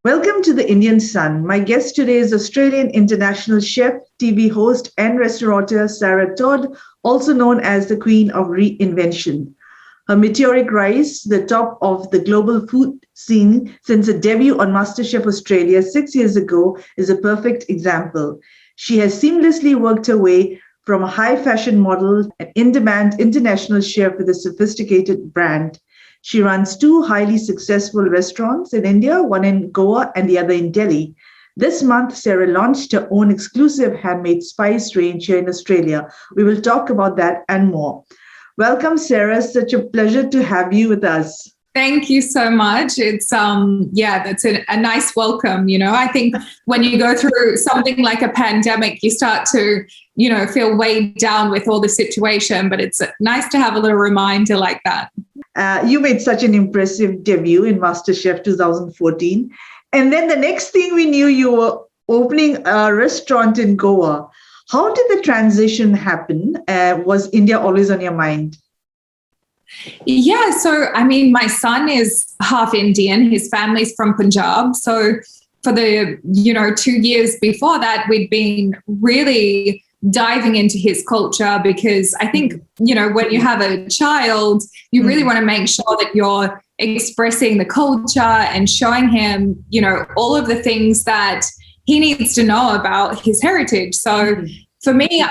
Welcome to the Indian Sun. My guest today is Australian international chef, TV host, and restaurateur Sarah Todd, also known as the Queen of Reinvention. Her meteoric rise to the top of the global food scene since her debut on MasterChef Australia 6 years ago is a perfect example. She has seamlessly worked her way from a high fashion model, an in-demand international chef with a sophisticated brand. She runs two highly successful restaurants in India, one in Goa and the other in Delhi. This month, Sarah launched her own exclusive handmade spice range here in Australia. We will talk about that and more. Welcome, Sarah. Such a pleasure to have you with us. Thank you so much. It's that's a nice welcome. I think when you go through something like a pandemic, you start to, feel weighed down with all the situation, but it's nice to have a little reminder like that. You made such an impressive debut in MasterChef 2014. And then the next thing we knew, you were opening a restaurant in Goa. How did the transition happen? Was India always on your mind? Yeah, so my son is half Indian. His family's from Punjab. So for the 2 years before that, we'd been really diving into his culture because I think when you have a child, you really want to make sure that you're expressing the culture and showing him all of the things that he needs to know about his heritage. So for me,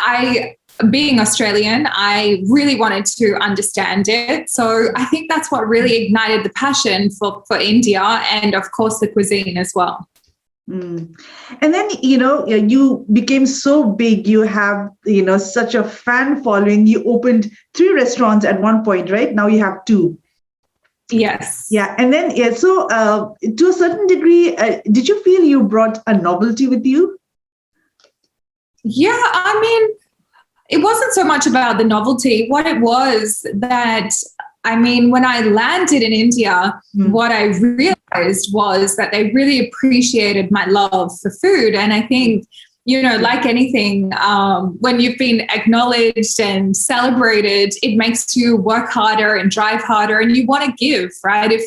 being Australian, I really wanted to understand it. So I think that's what really ignited the passion for India and, of course, the cuisine as well. And then, you became so big. You have, such a fan following. You opened 3 restaurants at one point, right? Now you have 2. Yes. Yeah. And then, so to a certain degree, did you feel you brought a novelty with you? Yeah, it wasn't so much about the novelty. What it was that, when I landed in India, what I realized was that they really appreciated my love for food. And I think, like anything, when you've been acknowledged and celebrated, it makes you work harder and drive harder and you want to give, right? If,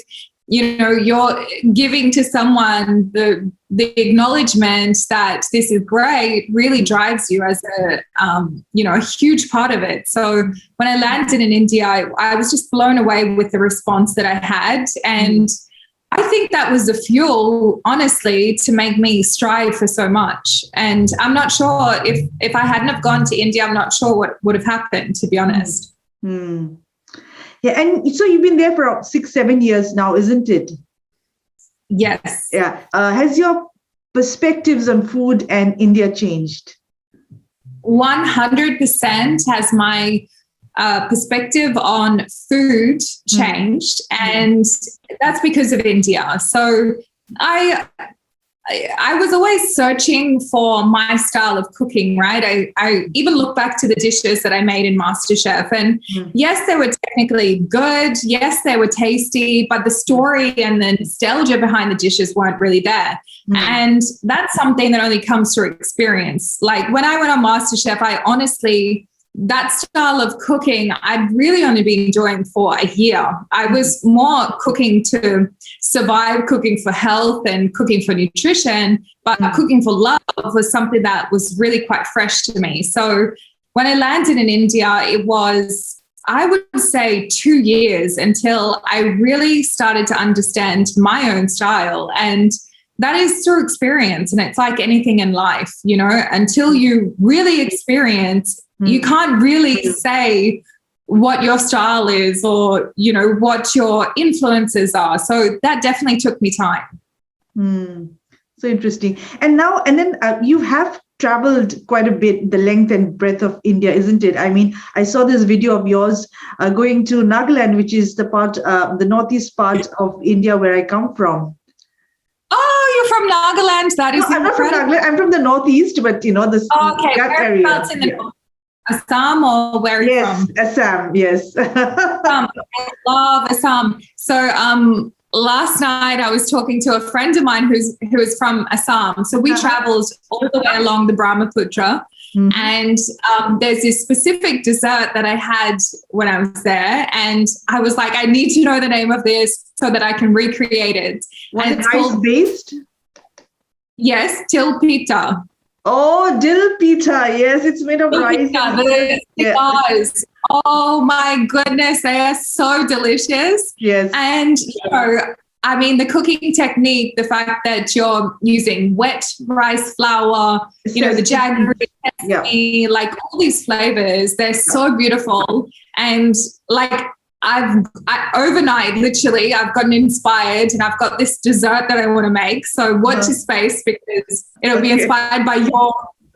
you're giving to someone the acknowledgement that this is great really drives you as a huge part of it. So when I landed in India, I was just blown away with the response that I had. And I think that was the fuel, honestly, to make me strive for so much. And I'm not sure if I hadn't have gone to India, I'm not sure what would have happened, to be honest. Yeah, and so you've been there for 6-7 years now, isn't it? Yes. Yeah. Has your perspectives on food and India changed? 100% has my perspective on food changed, and that's because of India. So I was always searching for my style of cooking, right? I even look back to the dishes that I made in MasterChef, and yes, they were technically good. Yes, they were tasty, but the story and the nostalgia behind the dishes weren't really there. And that's something that only comes through experience. Like when I went on MasterChef, that style of cooking, I'd really only been doing for a year. I was more cooking to survive, cooking for health and cooking for nutrition, but cooking for love was something that was really quite fresh to me. So when I landed in India, it was, I would say, 2 years until I really started to understand my own style. And that is through experience. And it's like anything in life, until you really experience, you can't really say what your style is or, what your influences are. So that definitely took me time. So interesting. And then you have traveled quite a bit, the length and breadth of India, isn't it? I saw this video of yours going to Nagaland, which is the northeast part of India where I come from. Oh, you're from Nagaland. That is I'm not from Nagaland. I'm from the northeast, but that area. Whereabouts in the north? Assam, or where are you from? Assam, yes. I love Assam. So last night I was talking to a friend of mine who is from Assam. So we traveled all the way along the Brahmaputra. And there's this specific dessert that I had when I was there. And I was like, I need to know the name of this so that I can recreate it. Was it rice-based? Yes, til pita. Oh, dill pita. Yes, it's made of rice. The cigars. Oh my goodness, they are so delicious. Yes. And I mean, the cooking technique, the fact that you're using wet rice flour, the jaggery, sesame, like all these flavors, they're so beautiful. And like overnight, literally, I've gotten inspired and I've got this dessert that I want to make. So watch your space, because it'll be inspired by your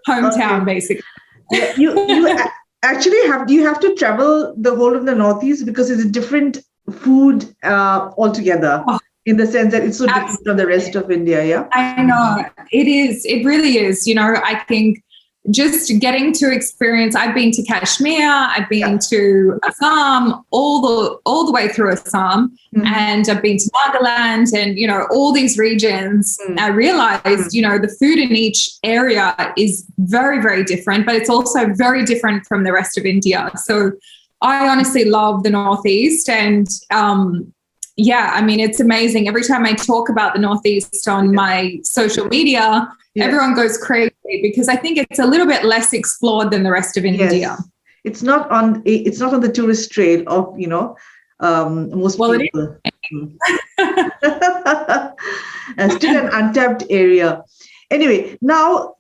hometown, basically. Yeah, you actually do you have to travel the whole of the Northeast, because it's a different food altogether, in the sense that it's so different from the rest of India, yeah? I know, it is. It really is. I think just getting to experience, I've been to Kashmir, I've been to Assam, all the way through Assam, and I've been to Nagaland, and, all these regions. I realized, the food in each area is very, very different, but it's also very different from the rest of India. So I honestly love the Northeast, and I mean, it's amazing. Every time I talk about the Northeast on my social media, everyone goes crazy, because I think it's a little bit less explored than the rest of India. Yes. It's not on the tourist trail of, most people. Still an untapped area. Anyway, now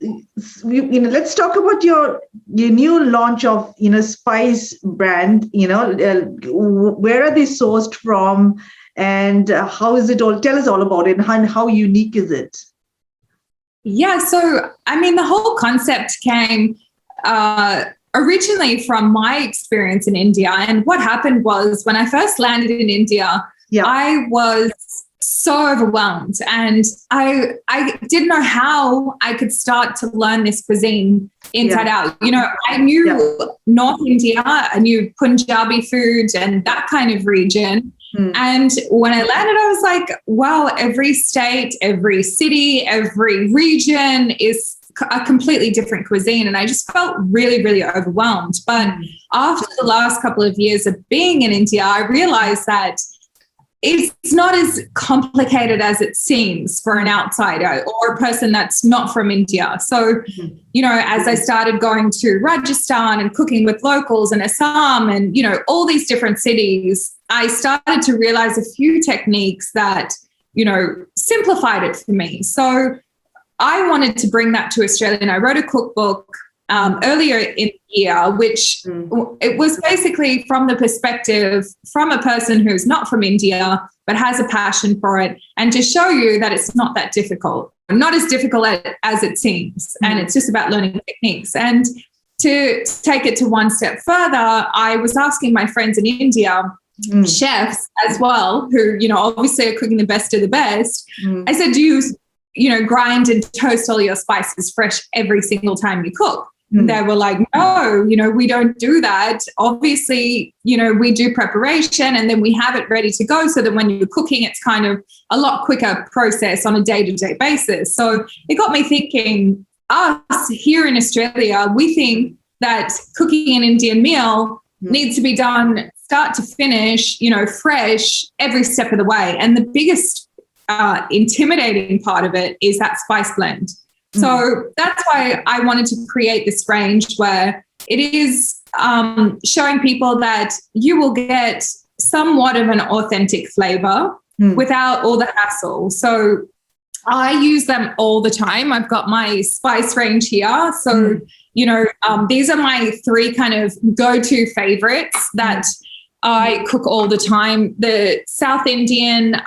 let's talk about your new launch of spice brand. Where are they sourced from, and how is it all? Tell us all about it, and how unique is it? Yeah, so I mean, the whole concept came originally from my experience in India. And what happened was, when I first landed in India, I was so overwhelmed, and I didn't know how I could start to learn this cuisine inside out. I knew North India, I knew Punjabi food and that kind of region. And when I landed, I was like, wow, every state, every city, every region is a completely different cuisine. And I just felt really, really overwhelmed. But after the last couple of years of being in India, I realized that it's not as complicated as it seems for an outsider or a person that's not from India. So, as I started going to Rajasthan and cooking with locals in Assam and, all these different cities, I started to realize a few techniques that, simplified it for me. So I wanted to bring that to Australia, and I wrote a cookbook earlier in the year, which it was basically from the perspective from a person who's not from India but has a passion for it, and to show you that it's not that difficult, not as difficult as it seems, and it's just about learning techniques. And to take it to one step further, I was asking my friends in India, chefs as well, who obviously are cooking the best of the best. I said, do you grind and toast all your spices fresh every single time you cook? They were like, no, we don't do that. Obviously, we do preparation and then we have it ready to go, so that when you're cooking, it's kind of a lot quicker process on a day-to-day basis. So it got me thinking, us here in Australia, we think that cooking an Indian meal needs to be done start to finish, fresh every step of the way. And the biggest intimidating part of it is that spice blend. So that's why I wanted to create this range where it is showing people that you will get somewhat of an authentic flavor without all the hassle. So I use them all the time. I've got my spice range here. So, these are my 3 kind of go-to favorites that I cook all the time. The South Indian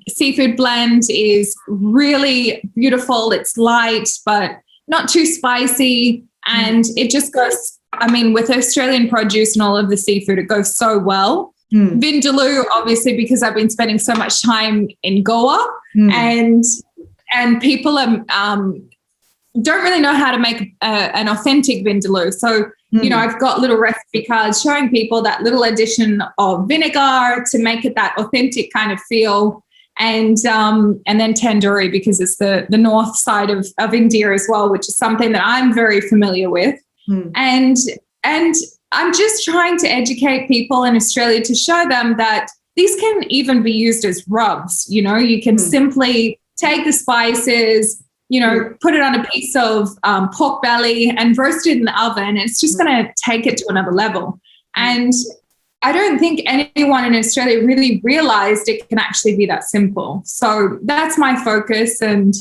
seafood blend is really beautiful. It's light, but not too spicy. And it just goes, with Australian produce and all of the seafood, it goes so well. Vindaloo, obviously, because I've been spending so much time in Goa and people don't really know how to make an authentic vindaloo. So, I've got little recipe cards showing people that little addition of vinegar to make it that authentic kind of feel. And then tandoori, because it's the north side of India as well, which is something that I'm very familiar with. And I'm just trying to educate people in Australia to show them that these can even be used as rubs. You can simply take the spices, put it on a piece of pork belly and roast it in the oven. It's just going to take it to another level. And I don't think anyone in Australia really realized it can actually be that simple. So that's my focus. And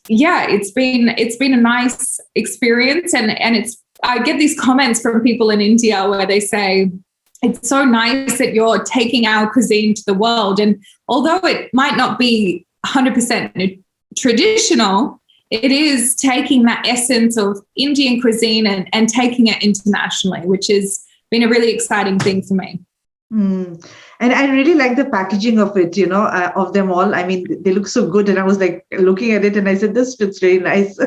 it's been a nice experience. And I get these comments from people in India where they say, it's so nice that you're taking our cuisine to the world. And although it might not be 100% traditional, it is taking that essence of Indian cuisine and taking it internationally, which has been a really exciting thing for me. And I really like the packaging of it, of them all. I mean, they look so good. And I was like looking at it and I said, this looks really nice.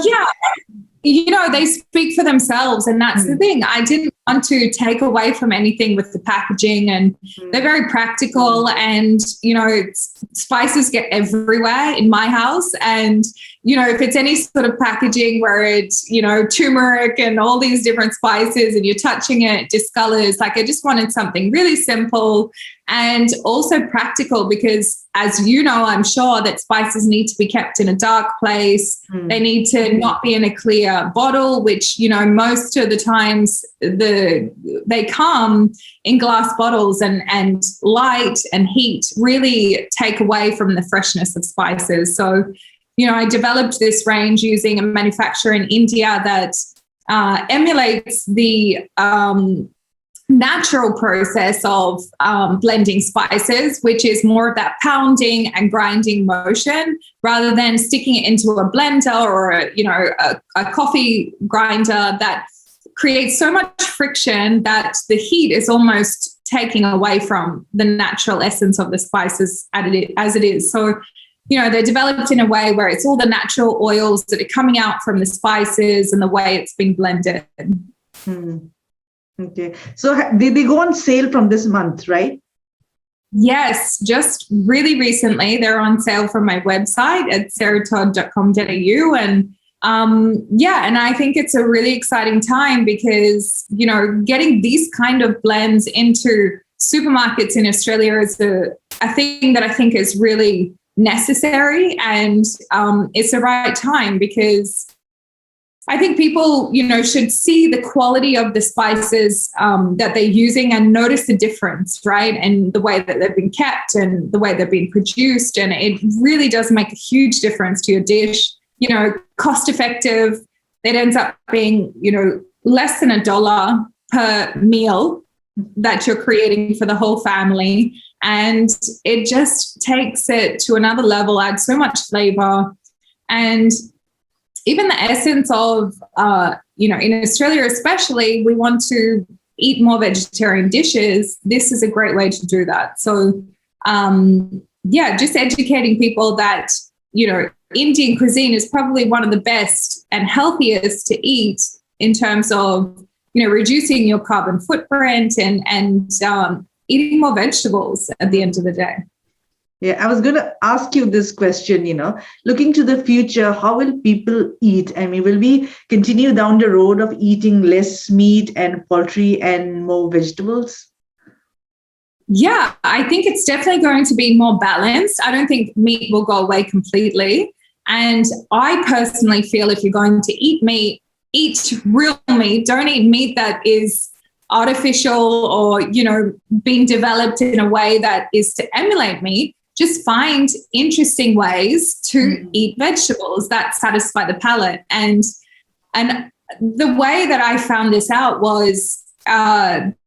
Yeah. They speak for themselves. And that's the thing. I didn't want to take away from anything with the packaging, and they're very practical. And, spices get everywhere in my house. And, if it's any sort of packaging where it's, turmeric and all these different spices and you're touching it, discolors, like I just wanted something really simple and also practical because, as I'm sure that spices need to be kept in a dark place. They need to not be in a clear bottle, which, most of the times they come in glass bottles, and light and heat really take away from the freshness of spices. So, I developed this range using a manufacturer in India that emulates the natural process of blending spices, which is more of that pounding and grinding motion rather than sticking it into a blender or a coffee grinder that creates so much friction that the heat is almost taking away from the natural essence of the spices as it is. So, they're developed in a way where it's all the natural oils that are coming out from the spices and the way it's been blended. Okay. So they go on sale from this month, right? Yes, just really recently. They're on sale from my website at sarahtodd.com.au. And and I think it's a really exciting time because, getting these kind of blends into supermarkets in Australia is a thing that I think is really necessary. And it's the right time because I think people, should see the quality of the spices that they're using and notice the difference, right? And the way that they've been kept and the way they've been produced. And it really does make a huge difference to your dish. Cost effective. It ends up being, less than $1 per meal that you're creating for the whole family. And it just takes it to another level, adds so much flavor. And even the essence of, in Australia especially, we want to eat more vegetarian dishes. This is a great way to do that. So, just educating people that, Indian cuisine is probably one of the best and healthiest to eat in terms of, reducing your carbon footprint and eating more vegetables at the end of the day. Yeah, I was going to ask you this question, looking to the future, how will people eat? I mean, will we continue down the road of eating less meat and poultry and more vegetables? Yeah, I think it's definitely going to be more balanced. I don't think meat will go away completely. And I personally feel if you're going to eat meat, eat real meat. Don't eat meat that is artificial or, being developed in a way that is to emulate meat. Just find interesting ways to eat vegetables that satisfy the palate. And the way that I found this out was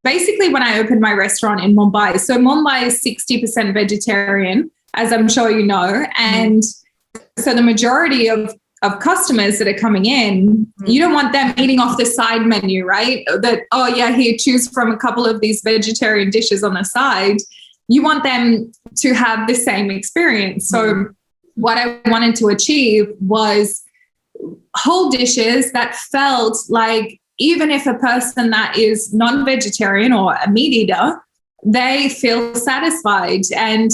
basically when I opened my restaurant in Mumbai. So Mumbai is 60% vegetarian, as I'm sure you know. And so the majority of customers that are coming in, you don't want them eating off the side menu, right? That, here, choose from a couple of these vegetarian dishes on the side. You want them to have the same experience. So what I wanted to achieve was whole dishes that felt like even if a person that is non-vegetarian or a meat eater, they feel satisfied and,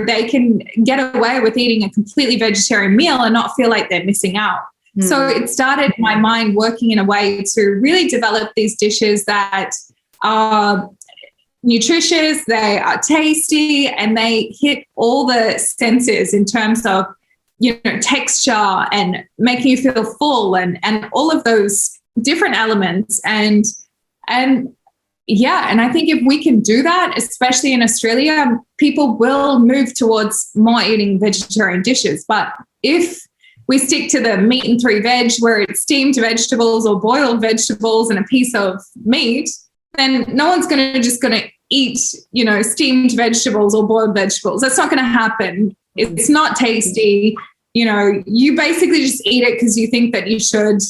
they can get away with eating a completely vegetarian meal and not feel like they're missing out. So it started my mind working in a way to really develop these dishes that are nutritious, they are tasty, and they hit all the senses in terms of, texture and making you feel full and all of those different elements. And I think if we can do that, especially in Australia, people will move towards more eating vegetarian dishes. But if we stick to the meat and 3 veg, where it's steamed vegetables or boiled vegetables and a piece of meat, then no one's going to eat, steamed vegetables or boiled vegetables. That's not going to happen. It's not tasty. You basically just eat it because you think that you should,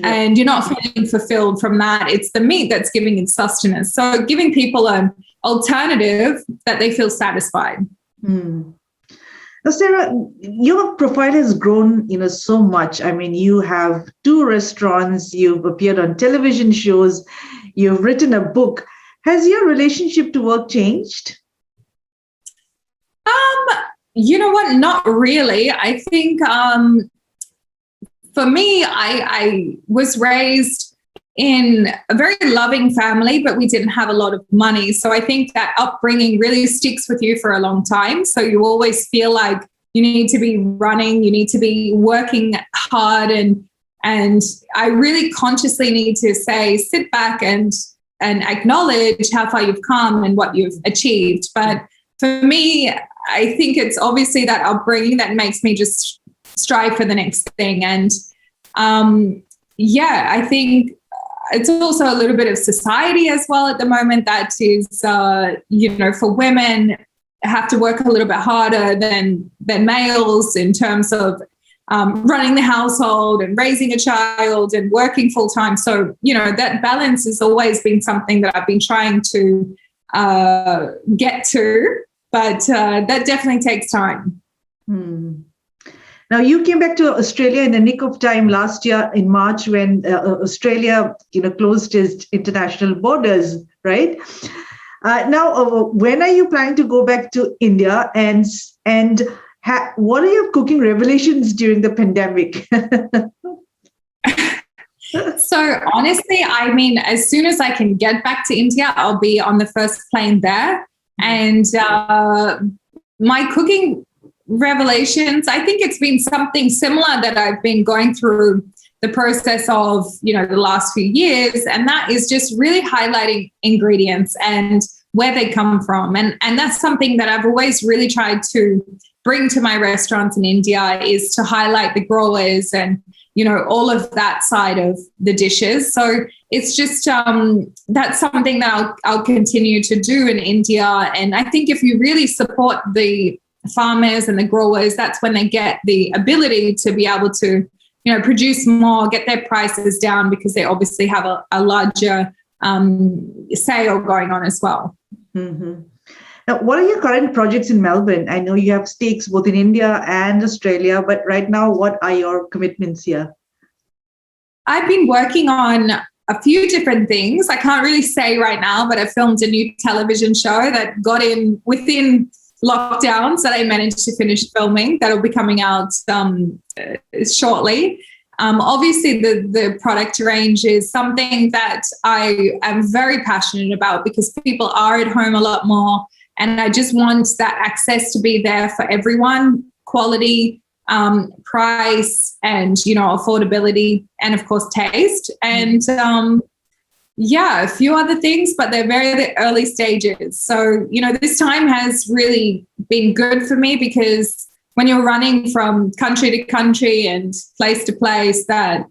and you're not feeling fulfilled from that. It's the meat that's giving it sustenance. So giving people an alternative that they feel satisfied. Now, Sarah, your profile has grown, so much. I mean, you have 2 restaurants, you've appeared on television shows, you've written a book. Has your relationship to work changed? You know what? Not really. I think for me, I was raised in a very loving family, but we didn't have a lot of money. So I think that upbringing really sticks with you for a long time. So you always feel like you need to be running, you need to be working hard. And I really consciously need to say, sit back and acknowledge how far you've come and what you've achieved. But for me, I think it's obviously that upbringing that makes me just strive for the next thing. And I think it's also a little bit of society as well at the moment that is, for women have to work a little bit harder than males in terms of running the household and raising a child and working full time. So, that balance has always been something that I've been trying to get to, but that definitely takes time. Now, you came back to Australia in the nick of time last year in March when Australia, closed its international borders, right? Now, when are you planning to go back to India, and what are your cooking revelations during the pandemic? So honestly, I mean, as soon as I can get back to India, I'll be on the first plane there. And my cooking revelations, I think it's been something similar that I've been going through the process of, the last few years. And that is just really highlighting ingredients and where they come from. And that's something that I've always really tried to bring to my restaurants in India, is to highlight the growers and, all of that side of the dishes. So it's just, that's something that I'll continue to do in India. And I think if you really support the farmers and the growers, that's when they get the ability to be able to, produce more, get their prices down, because they obviously have a larger sale going on as well. Mm-hmm. Now, what are your current projects in Melbourne? I know you have stakes both in India and Australia, but right now, what are your commitments here? I've been working on a few different things. I can't really say right now, but I filmed a new television show that got in within lockdowns that I managed to finish filming. That'll be coming out shortly. Obviously, the product range is something that I am very passionate about, because people are at home a lot more. And I just want that access to be there for everyone, quality, price, and, affordability, and of course, taste. And a few other things, but they're very early stages. So, this time has really been good for me, because when you're running from country to country and place to place, that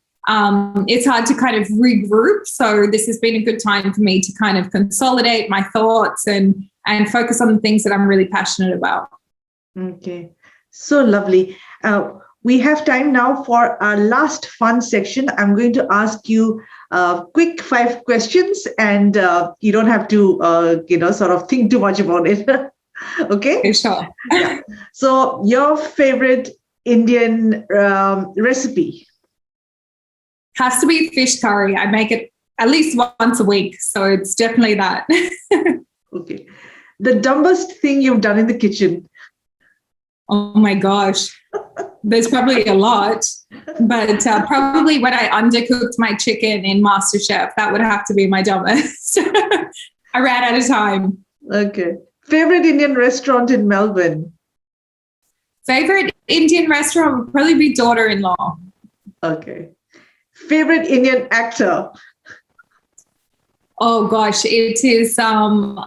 it's hard to kind of regroup. So this has been a good time for me to kind of consolidate my thoughts and focus on the things that I'm really passionate about. Okay, so lovely. We have time now for our last fun section. I'm going to ask you quick 5 questions, and you don't have to, sort of think too much about it. Okay? Sure. Yeah. So your favorite Indian recipe? Has to be fish curry. I make it at least once a week. So it's definitely that. Okay. The dumbest thing you've done in the kitchen? Oh my gosh. There's probably a lot, but probably when I undercooked my chicken in MasterChef, that would have to be my dumbest. I ran out of time. Okay. Favorite Indian restaurant in Melbourne? Favorite Indian restaurant would probably be daughter-in-law. Okay. Favorite Indian actor? Oh gosh, it is I'm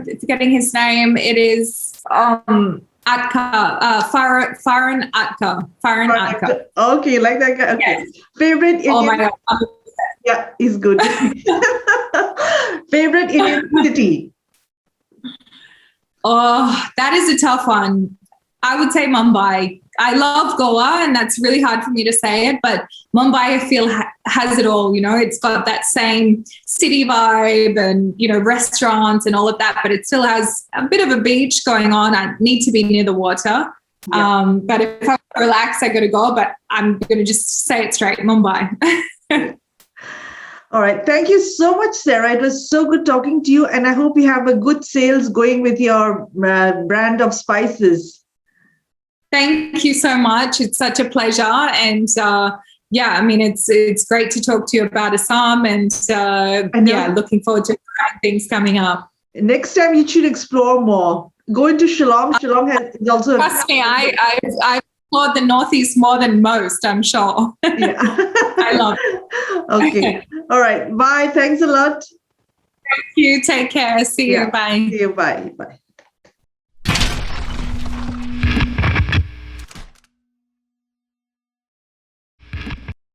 forgetting his name. It is Atka, Farhan Atka. Farhan Atka. Okay, you like that guy? Okay. Yes. Favorite Indian. Oh my God. Yeah, he's good. Favorite Indian city? Oh, that is a tough one. I would say Mumbai. I love Goa, and that's really hard for me to say it, but Mumbai, I feel, has it all. You know, it's got that same city vibe and, you know, restaurants and all of that, but it still has a bit of a beach going on. I need to be near the water. Yeah. But if I want to relax, I got to go, but I'm going to just say it straight, Mumbai. All right. Thank you so much, Sarah. It was so good talking to you, and I hope you have a good sales going with your brand of spices. Thank you so much. It's such a pleasure. And yeah, I mean, it's great to talk to you about Assam, and yeah, looking forward to things coming up. Next time you should explore more. Go into Shillong. Shillong is also... Trust me, I've explored the Northeast more than most, I'm sure. Yeah. I love it. Okay. All right. Bye. Thanks a lot. Thank you. Take care. See you. Bye. See you. Bye. Bye.